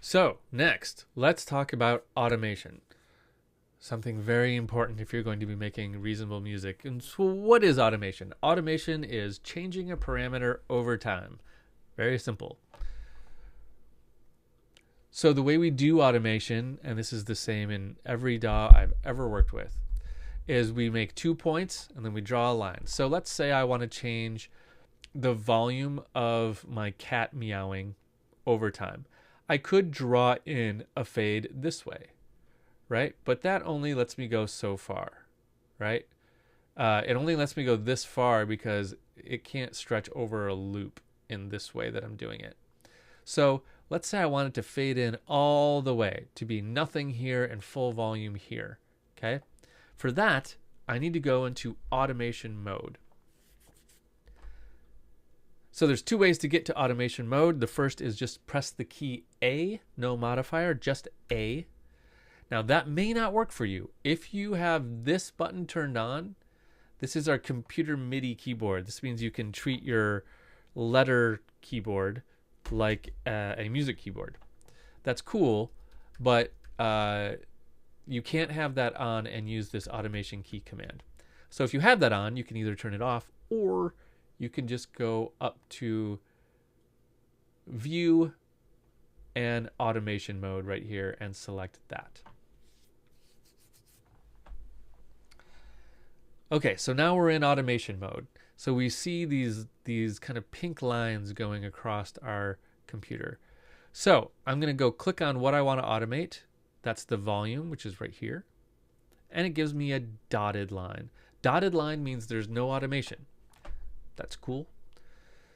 So, next, let's talk about automation. Something very important if you're going to be making reasonable music. And so, what is automation? Automation is changing a parameter over time. Very simple. So, the way we do automation, and this is the same in every DAW I've ever worked with, is we make 2 points and then we draw a line. So, let's say I want to change the volume of my cat meowing over time. I could draw in a fade this way, right? But that only lets me go so far, right? It only lets me go this far because it can't stretch over a loop in this way that I'm doing it. So let's say I want it to fade in all the way to be nothing here and full volume here, okay? For that, I need to go into automation mode. So there's 2 ways to get to automation mode. The first is just press the key A, no modifier, just A. Now that may not work for you. If you have this button turned on, this is our computer MIDI keyboard. This means you can treat your letter keyboard like a music keyboard. That's cool, but you can't have that on and use this automation key command. So if you have that on, you can either turn it off or you can just go up to view and automation mode right here and select that. Okay, so now we're in automation mode. So we see these kind of pink lines going across our computer. So I'm going to go click on what I want to automate. That's the volume, which is right here. And it gives me a dotted line. Dotted line means there's no automation. That's cool.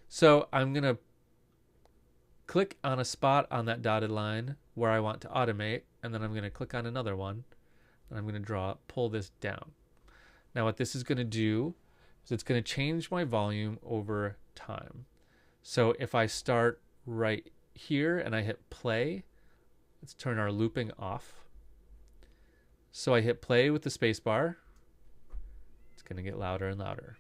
So I'm going to click on a spot on that dotted line where I want to automate, and then I'm going to click on another one, and I'm going to pull this down. Now what this is going to do is it's going to change my volume over time. So if I start right here and I hit play, let's turn our looping off. So I hit play with the space bar. It's going to get louder and louder.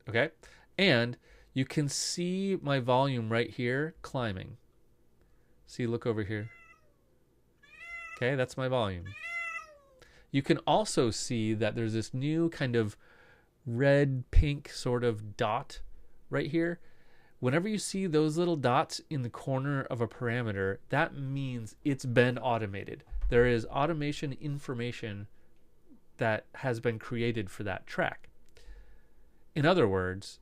Okay, and you can see my volume right here climbing. See, look over here. Okay, that's my volume. You can also see that there's this new kind of red pink sort of dot right here. Whenever you see those little dots in the corner of a parameter, that means it's been automated. There is automation information that has been created for that track. In other words,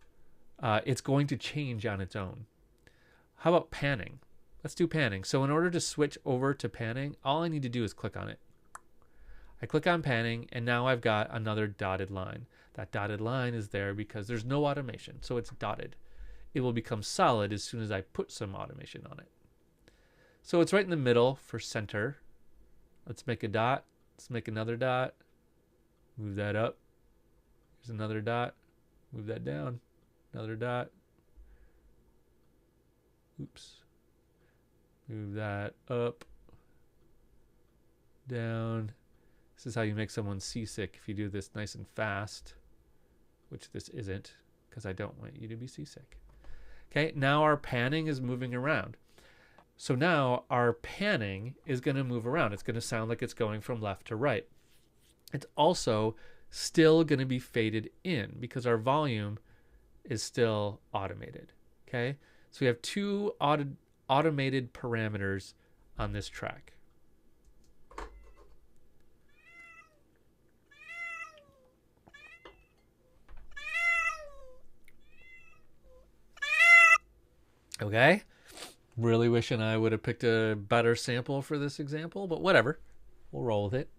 it's going to change on its own. How about panning? Let's do panning. So in order to switch over to panning, all I need to do is click on it. I click on panning, and now I've got another dotted line. That dotted line is there because there's no automation, so it's dotted. It will become solid as soon as I put some automation on it. So it's right in the middle for center. Let's make a dot. Let's make another dot. Move that up. Here's another dot. Move that down. Another dot. Oops. Move that up. Down. This is how you make someone seasick if you do this nice and fast, which this isn't because I don't want you to be seasick. Okay, now our panning is moving around. So now our panning is going to move around. It's going to sound like it's going from left to right. It's also still going to be faded in because our volume is still automated. Okay, so we have 2 automated parameters on this track. Okay, really wishing I would have picked a better sample for this example, but whatever, we'll roll with it.